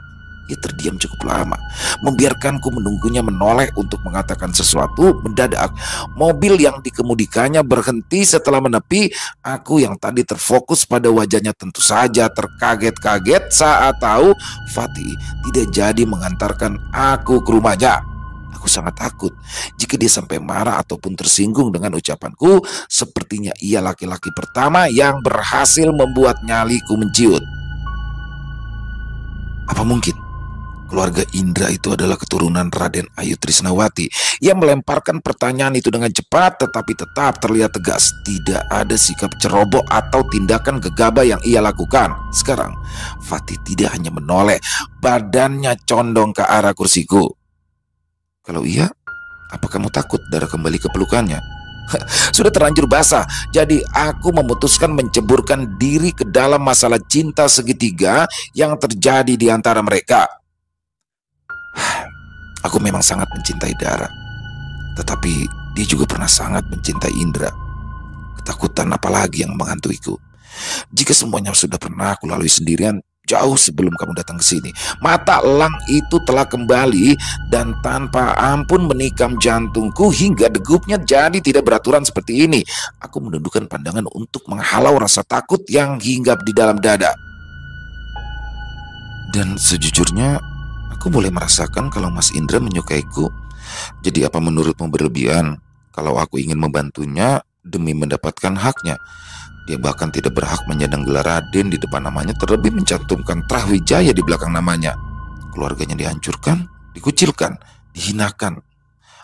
[SPEAKER 1] Ia terdiam cukup lama, membiarkanku menunggunya menoleh untuk mengatakan sesuatu. Mendadak, mobil yang dikemudikannya berhenti setelah menepi. Aku yang tadi terfokus pada wajahnya tentu saja terkaget-kaget saat tahu Fatih tidak jadi mengantarkan aku ke rumahnya. Aku sangat takut jika dia sampai marah ataupun tersinggung dengan ucapanku. Sepertinya ia laki-laki pertama yang berhasil membuat nyaliku menciut. Apa mungkin keluarga Indra itu adalah keturunan Raden Ayu Trisnawati? Ia melemparkan pertanyaan itu dengan cepat tetapi tetap terlihat tegas. Tidak ada sikap ceroboh atau tindakan gegabah yang ia lakukan. Sekarang Fatih tidak hanya menoleh, badannya condong ke arah kursiku. Kalau iya, apa kamu takut Dara kembali ke pelukannya? Sudah terlanjur basah, jadi aku memutuskan menceburkan diri ke dalam masalah cinta segitiga yang terjadi di antara mereka. Aku memang sangat mencintai Dara, tetapi dia juga pernah sangat mencintai Indra. Ketakutan apalagi yang menghantuiku? Jika semuanya sudah pernah aku lalui sendirian jauh sebelum kamu datang ke sini. Mata Lang itu telah kembali dan tanpa ampun menikam jantungku hingga degupnya jadi tidak beraturan seperti ini. Aku menundukkan pandangan untuk menghalau rasa takut yang hinggap di dalam dada. Dan sejujurnya, aku boleh merasakan kalau Mas Indra menyukaiku. Jadi apa menurutmu berlebihan kalau aku ingin membantunya demi mendapatkan haknya? Dia bahkan tidak berhak menyandang gelar Raden di depan namanya, terlebih mencantumkan Trisnawati di belakang namanya. Keluarganya dihancurkan, dikucilkan, dihinakan.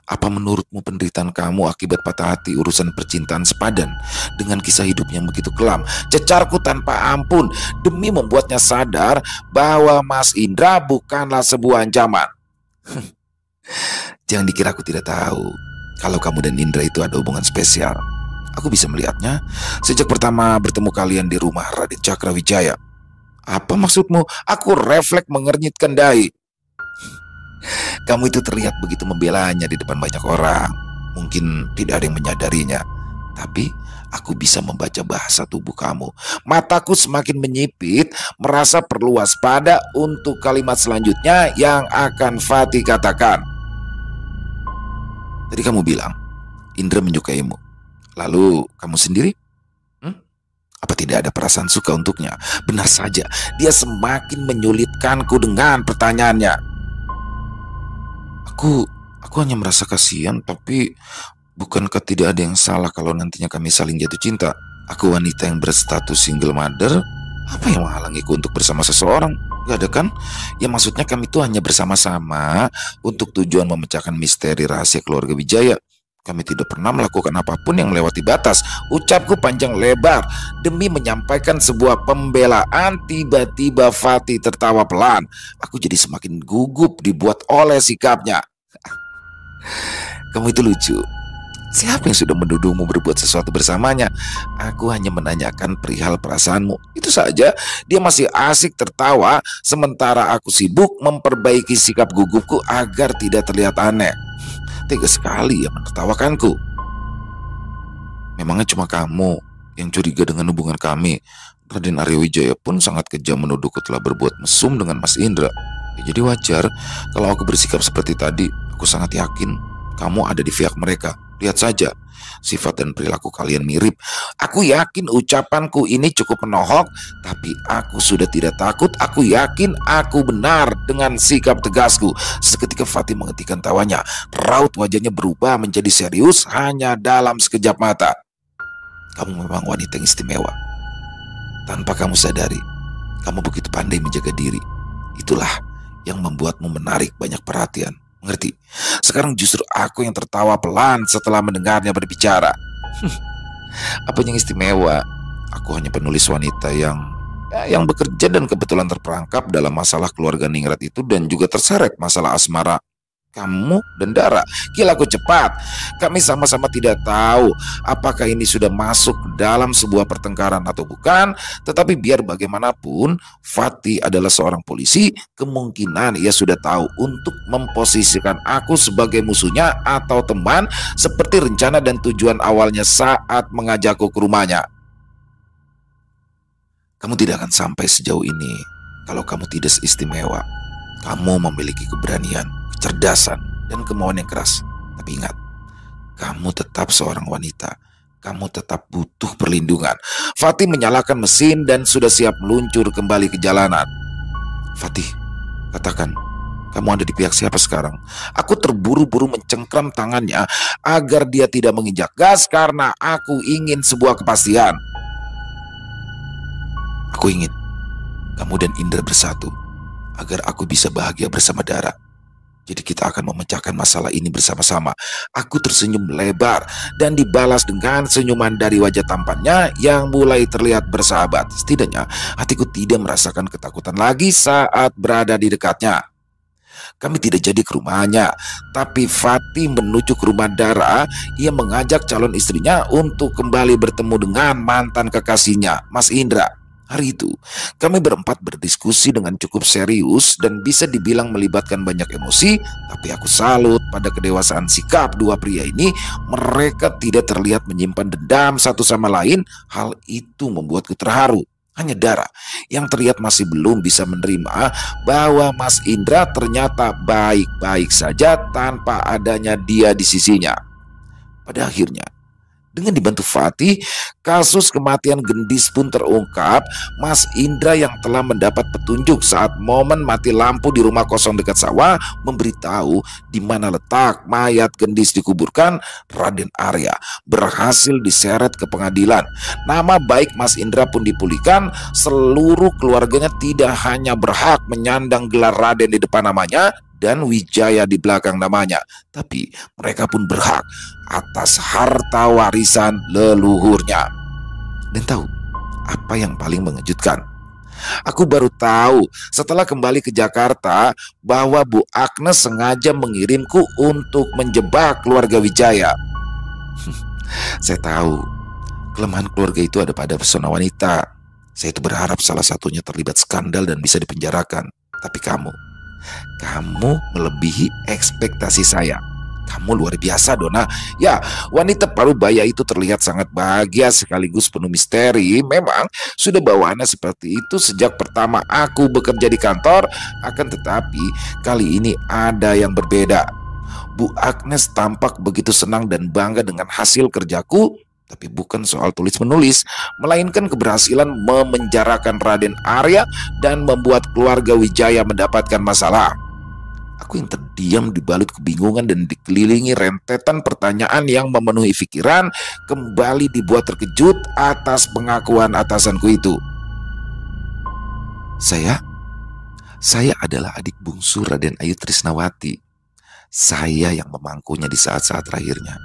[SPEAKER 1] Apa menurutmu penderitaan kamu akibat patah hati urusan percintaan sepadan dengan kisah hidup yang begitu kelam? Cecarku tanpa ampun demi membuatnya sadar bahwa Mas Indra bukanlah sebuah ancaman. Jangan dikira aku tidak tahu kalau kamu dan Indra itu ada hubungan spesial. Aku bisa melihatnya sejak pertama bertemu kalian di rumah Raden Cakrawijaya. Apa maksudmu? Aku refleks mengernyitkan dahi. Kamu itu terlihat begitu membelanya di depan banyak orang. Mungkin tidak ada yang menyadarinya. Tapi aku bisa membaca bahasa tubuh kamu. Mataku semakin menyipit, merasa perlu waspada untuk kalimat selanjutnya yang akan Fatih katakan. Tadi kamu bilang, Indra menyukaimu. Lalu kamu sendiri? Apa tidak ada perasaan suka untuknya? Benar saja, dia semakin menyulitkanku dengan pertanyaannya. Aku hanya merasa kasihan, tapi bukankah tidak ada yang salah kalau nantinya kami saling jatuh cinta? Aku wanita yang berstatus single mother. Apa yang menghalangiku untuk bersama seseorang? Gak ada kan? Ya maksudnya kami tuh hanya bersama-sama untuk tujuan memecahkan misteri rahasia keluarga Wijaya. Kami tidak pernah melakukan apapun yang melewati batas. Ucapku panjang lebar demi menyampaikan sebuah pembelaan. Tiba-tiba Fatih tertawa pelan. Aku jadi semakin gugup dibuat oleh sikapnya. Kamu itu lucu. Siapa yang sudah menuduhmu berbuat sesuatu bersamanya? Aku hanya menanyakan perihal perasaanmu. Itu saja. Dia masih asik tertawa, sementara aku sibuk memperbaiki sikap gugupku agar tidak terlihat aneh. Tega sekali ya menertawakanku. Memangnya cuma kamu yang curiga dengan hubungan kami? Raden Arya Wijaya pun sangat kejam menuduhku telah berbuat mesum dengan Mas Indra. Ya, jadi wajar kalau aku bersikap seperti tadi. Aku sangat yakin kamu ada di pihak mereka. Lihat saja, sifat dan perilaku kalian mirip. Aku yakin ucapanku ini cukup menohok, tapi aku sudah tidak takut. Aku yakin aku benar dengan sikap tegasku. Seketika Fatih menghentikan tawanya. Raut wajahnya berubah menjadi serius hanya dalam sekejap mata. Kamu memang wanita yang istimewa. Tanpa kamu sadari, kamu begitu pandai menjaga diri. Itulah yang membuatmu menarik banyak perhatian. Mengerti? Sekarang justru aku yang tertawa pelan setelah mendengarnya berbicara. Apa yang istimewa? Aku hanya penulis wanita yang bekerja dan kebetulan terperangkap dalam masalah keluarga Ningrat itu dan juga terseret masalah asmara kamu dan Dara. Kilaku cepat. Kami sama-sama tidak tahu apakah ini sudah masuk dalam sebuah pertengkaran atau bukan. Tetapi biar bagaimanapun, Fatih adalah seorang polisi. Kemungkinan ia sudah tahu untuk memposisikan aku sebagai musuhnya atau teman, seperti rencana dan tujuan awalnya saat mengajakku ke rumahnya. Kamu tidak akan sampai sejauh ini kalau kamu tidak istimewa. Kamu memiliki keberanian, kecerdasan, dan kemauan yang keras. Tapi ingat, kamu tetap seorang wanita. Kamu tetap butuh perlindungan. Fatih menyalakan mesin dan sudah siap meluncur kembali ke jalanan. Fatih, katakan, kamu ada di pihak siapa sekarang? Aku terburu-buru mencengkram tangannya agar dia tidak menginjak gas karena aku ingin sebuah kepastian. Aku ingin kamu dan Indra bersatu agar aku bisa bahagia bersama Dara. Jadi kita akan memecahkan masalah ini bersama-sama. Aku tersenyum lebar dan dibalas dengan senyuman dari wajah tampannya yang mulai terlihat bersahabat. Setidaknya hatiku tidak merasakan ketakutan lagi saat berada di dekatnya. Kami tidak jadi ke rumahnya, tapi Fatih menuju ke rumah Dara. Ia mengajak calon istrinya untuk kembali bertemu dengan mantan kekasihnya, Mas Indra. Hari itu, kami berempat berdiskusi dengan cukup serius dan bisa dibilang melibatkan banyak emosi, tapi aku salut pada kedewasaan sikap dua pria ini. Mereka tidak terlihat menyimpan dendam satu sama lain. Hal itu membuatku terharu. Hanya Dara yang terlihat masih belum bisa menerima bahwa Mas Indra ternyata baik-baik saja tanpa adanya dia di sisinya. Pada akhirnya, dengan dibantu Fatih, kasus kematian Gendis pun terungkap. Mas Indra yang telah mendapat petunjuk saat momen mati lampu di rumah kosong dekat sawah memberitahu di mana letak mayat Gendis dikuburkan. Raden Arya berhasil diseret ke pengadilan. Nama baik Mas Indra pun dipulihkan. Seluruh keluarganya tidak hanya berhak menyandang gelar Raden di depan namanya dan Wijaya di belakang namanya, tapi mereka pun berhak atas harta warisan leluhurnya. Dan tahu apa yang paling mengejutkan? Aku baru tahu setelah kembali ke Jakarta bahwa Bu Agnes sengaja mengirimku untuk menjebak keluarga Wijaya. Saya tahu kelemahan keluarga itu ada pada pesona wanita. Saya itu berharap salah satunya terlibat skandal dan bisa dipenjarakan. Tapi kamu melebihi ekspektasi saya. Kamu luar biasa, Dona. Ya, wanita parubaya itu terlihat sangat bahagia sekaligus penuh misteri. Memang sudah bawaannya seperti itu sejak pertama aku bekerja di kantor. Akan tetapi kali ini ada yang berbeda. Bu Agnes tampak begitu senang dan bangga dengan hasil kerjaku. Tapi bukan soal tulis-menulis, melainkan keberhasilan memenjarakan Raden Arya dan membuat keluarga Wijaya mendapatkan masalah. Aku yang terdiam dibalut kebingungan dan dikelilingi rentetan pertanyaan yang memenuhi pikiran kembali dibuat terkejut atas pengakuan atasanku itu. Saya adalah adik bungsu Raden Ayu Trisnawati. Saya yang memangkunya di saat-saat terakhirnya.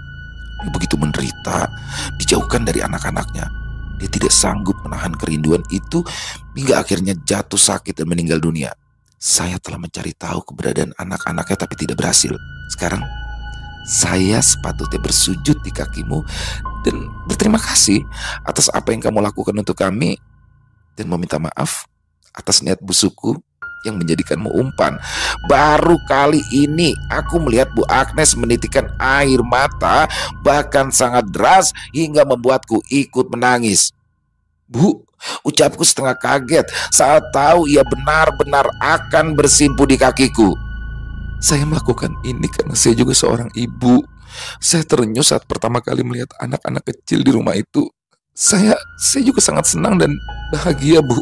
[SPEAKER 1] Dia begitu menderita, dijauhkan dari anak-anaknya. Dia tidak sanggup menahan kerinduan itu hingga akhirnya jatuh sakit dan meninggal dunia. Saya telah mencari tahu keberadaan anak-anaknya tapi tidak berhasil. Sekarang saya sepatutnya bersujud di kakimu dan berterima kasih atas apa yang kamu lakukan untuk kami, dan meminta maaf atas niat busukku yang menjadikanmu umpan. Baru kali ini aku melihat Bu Agnes menitikkan air mata, bahkan sangat deras hingga membuatku ikut menangis. Bu, ucapku setengah kaget saat tahu ia benar-benar akan bersimpu di kakiku. Saya melakukan ini karena saya juga seorang ibu. Saya terenyuh saat pertama kali melihat anak-anak kecil di rumah itu. Saya juga sangat senang dan bahagia, Bu.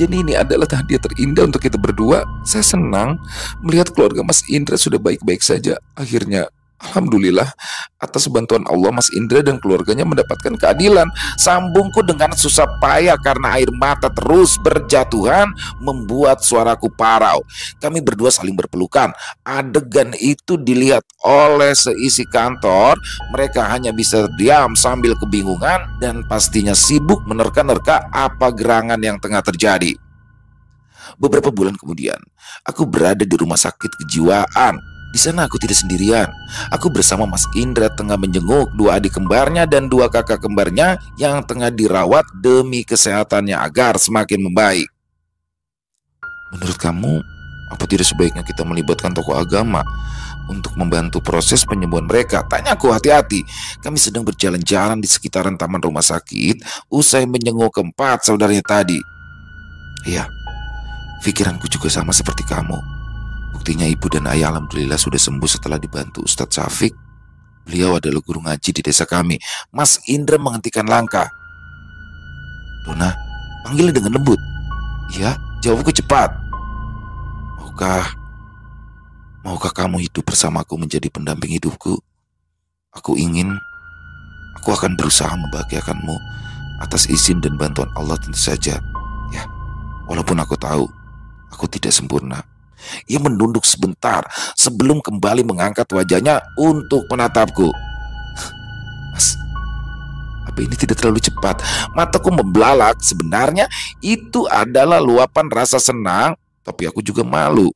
[SPEAKER 1] Jadi ini adalah hadiah terindah untuk kita berdua. Saya senang melihat keluarga Mas Indra sudah baik-baik saja. Akhirnya, alhamdulillah, atas bantuan Allah Mas Indra dan keluarganya mendapatkan keadilan. Sambungku dengan susah payah karena air mata terus berjatuhan membuat suaraku parau. Kami berdua saling berpelukan. Adegan itu dilihat oleh seisi kantor. Mereka hanya bisa diam sambil kebingungan dan pastinya sibuk menerka-nerka apa gerangan yang tengah terjadi. Beberapa bulan kemudian, aku berada di rumah sakit kejiwaan. Di sana aku tidak sendirian. Aku bersama Mas Indra tengah menjenguk dua adik kembarnya dan dua kakak kembarnya yang tengah dirawat demi kesehatannya agar semakin membaik. Menurut kamu, apa tidak sebaiknya kita melibatkan tokoh agama untuk membantu proses penyembuhan mereka? Tanyaku hati-hati. Kami sedang berjalan-jalan di sekitaran taman rumah sakit usai menjenguk keempat saudaranya tadi. Iya, pikiranku juga sama seperti kamu. Buktinya ibu dan ayah alhamdulillah sudah sembuh setelah dibantu Ustadz Syafiq. Beliau adalah guru ngaji di desa kami. Mas Indra menghentikan langkah. Dona, panggilnya dengan lembut. Iya, jawabku cepat. Maukah kamu hidup bersamaku menjadi pendamping hidupku? Aku akan berusaha membahagiakanmu atas izin dan bantuan Allah tentu saja. Ya, walaupun aku tahu aku tidak sempurna. Ia menunduk sebentar sebelum kembali mengangkat wajahnya untuk menatapku. Mas, apa ini tidak terlalu cepat? Mataku membelalak. Sebenarnya itu adalah luapan rasa senang, tapi aku juga malu.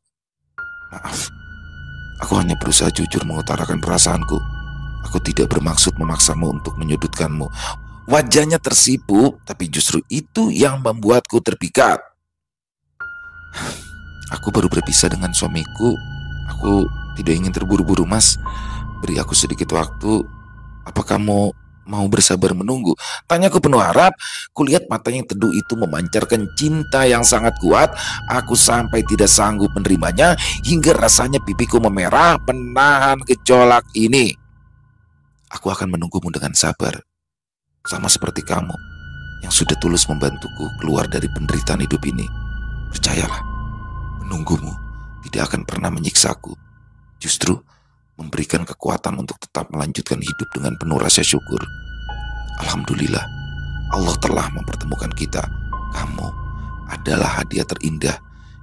[SPEAKER 1] Maaf, aku hanya berusaha jujur mengutarakan perasaanku. Aku tidak bermaksud memaksamu untuk menyudutkanmu. Wajahnya tersipu, tapi justru itu yang membuatku terpikat. Aku baru berpisah dengan suamiku. Aku tidak ingin terburu-buru, Mas. Beri aku sedikit waktu. Apa kamu mau bersabar menunggu? Tanyaku penuh harap. Kulihat matanya yang teduh itu memancarkan cinta yang sangat kuat. Aku sampai tidak sanggup menerimanya hingga rasanya pipiku memerah menahan gejolak ini. Aku akan menunggumu dengan sabar. Sama seperti kamu yang sudah tulus membantuku keluar dari penderitaan hidup ini. Percayalah, menunggumu tidak akan pernah menyiksaku. Justru memberikan kekuatan untuk tetap melanjutkan hidup dengan penuh rasa syukur. Alhamdulillah, Allah telah mempertemukan kita. Kamu adalah hadiah terindah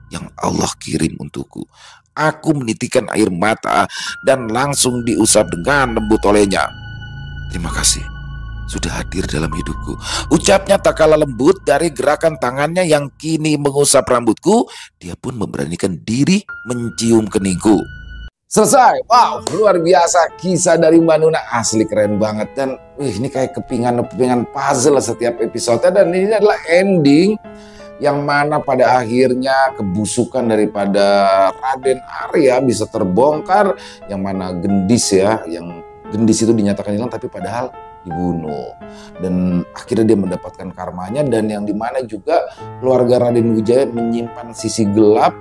[SPEAKER 1] yang Allah kirim untukku. Aku menitikkan air mata dan langsung diusap dengan lembut olehnya. Terima kasih sudah hadir dalam hidupku, ucapnya tak kalah lembut dari gerakan tangannya yang kini mengusap rambutku. Dia pun memberanikan diri mencium keningku. Selesai. Wow, luar biasa kisah dari Mbak Nuna. Asli keren banget. Dan ini kayak kepingan puzzle setiap episode. Dan ini adalah ending yang mana pada akhirnya kebusukan daripada Raden Arya bisa terbongkar, yang mana Gendis ya, yang Gendis itu dinyatakan hilang tapi padahal dibunuh, dan akhirnya dia mendapatkan karmanya, dan yang dimana juga keluarga Raden Wijaya menyimpan sisi gelap.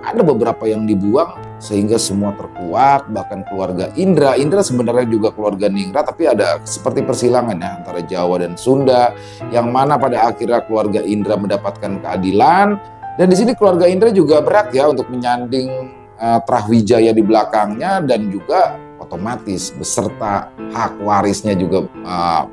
[SPEAKER 1] Ada beberapa yang dibuang sehingga semua terkuak, bahkan keluarga Indra sebenarnya juga keluarga Ningrat, tapi ada seperti persilangan ya antara Jawa dan Sunda, yang mana pada akhirnya keluarga Indra mendapatkan keadilan. Dan di sini keluarga Indra juga berat ya untuk menyanding Trahwijaya di belakangnya, dan juga otomatis beserta hak warisnya juga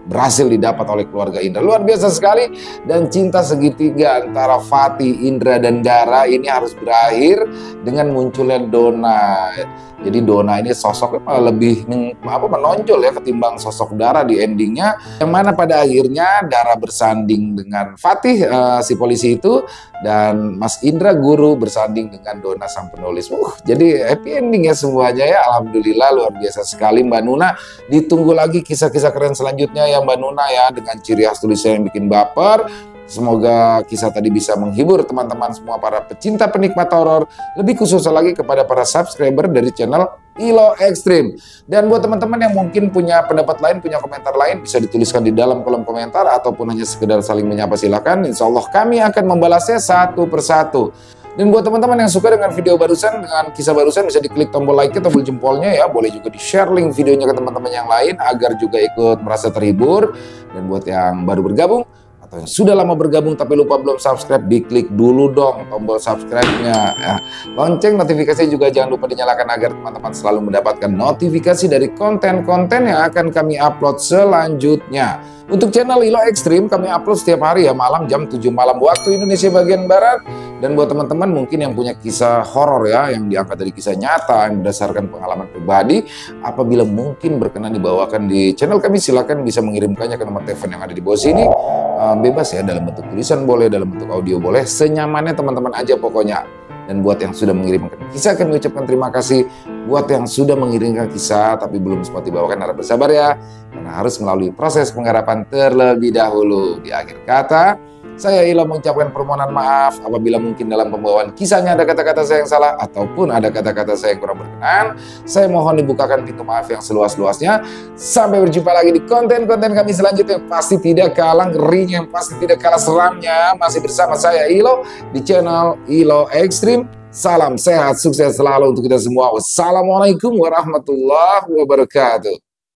[SPEAKER 1] berhasil didapat oleh keluarga Indra. Luar biasa sekali, dan cinta segitiga antara Fatih, Indra, dan Dara ini harus berakhir dengan munculnya Dona. Jadi Dona ini sosoknya malah lebih menonjol ya ketimbang sosok Dara di endingnya, yang mana pada akhirnya Dara bersanding dengan Fatih si polisi itu, dan Mas Indra guru bersanding dengan Dona sang penulis. Jadi happy ending ya semuanya ya, alhamdulillah. Luar biasa sekali Mbak Nuna. Ditunggu lagi kisah-kisah keren selanjutnya ya Mbak Nuna ya, dengan ciri khas tulisan yang bikin baper. Semoga kisah tadi bisa menghibur teman-teman semua para pecinta penikmat horor, lebih khususnya lagi kepada para subscriber dari channel ILO Extreme. Dan buat teman-teman yang mungkin punya pendapat lain, punya komentar lain, bisa dituliskan di dalam kolom komentar ataupun hanya sekedar saling menyapa, silakan. Insya Allah kami akan membalasnya satu persatu. Dan buat teman-teman yang suka dengan video barusan, dengan kisah barusan, bisa diklik tombol like, tombol jempolnya ya. Boleh juga di-share link videonya ke teman-teman yang lain agar juga ikut merasa terhibur. Dan buat yang baru bergabung atau yang sudah lama bergabung tapi lupa belum subscribe, diklik dulu dong tombol subscribe-nya ya. Lonceng notifikasi juga jangan lupa dinyalakan agar teman-teman selalu mendapatkan notifikasi dari konten-konten yang akan kami upload selanjutnya. Untuk channel ILO Extreme kami upload setiap hari ya, malam jam 7 malam waktu Indonesia bagian Barat. Dan buat teman-teman mungkin yang punya kisah horor ya, yang diangkat dari kisah nyata, yang berdasarkan pengalaman pribadi, apabila mungkin berkenan dibawakan di channel kami, silakan bisa mengirimkannya ke nomor telepon yang ada di bawah sini. Bebas ya, dalam bentuk tulisan boleh, dalam bentuk audio boleh, senyamannya teman-teman aja pokoknya. Dan buat yang sudah mengirimkan kisah, kami ucapkan terima kasih. Buat yang sudah mengirimkan kisah tapi belum sempat dibawakan, harap bersabar ya, karena harus melalui proses penggarapan terlebih dahulu. Di akhir kata, saya ILO mengucapkan permohonan maaf apabila mungkin dalam pembawaan kisahnya ada kata-kata saya yang salah ataupun ada kata-kata saya yang kurang berkenan. Saya mohon dibukakan pintu maaf yang seluas-luasnya. Sampai berjumpa lagi di konten-konten kami selanjutnya yang pasti tidak kalah ngerinya, yang pasti tidak kalah seramnya. Masih bersama saya ILO di channel ILO Extreme. Salam sehat, sukses selalu untuk kita semua. Wassalamualaikum warahmatullahi wabarakatuh.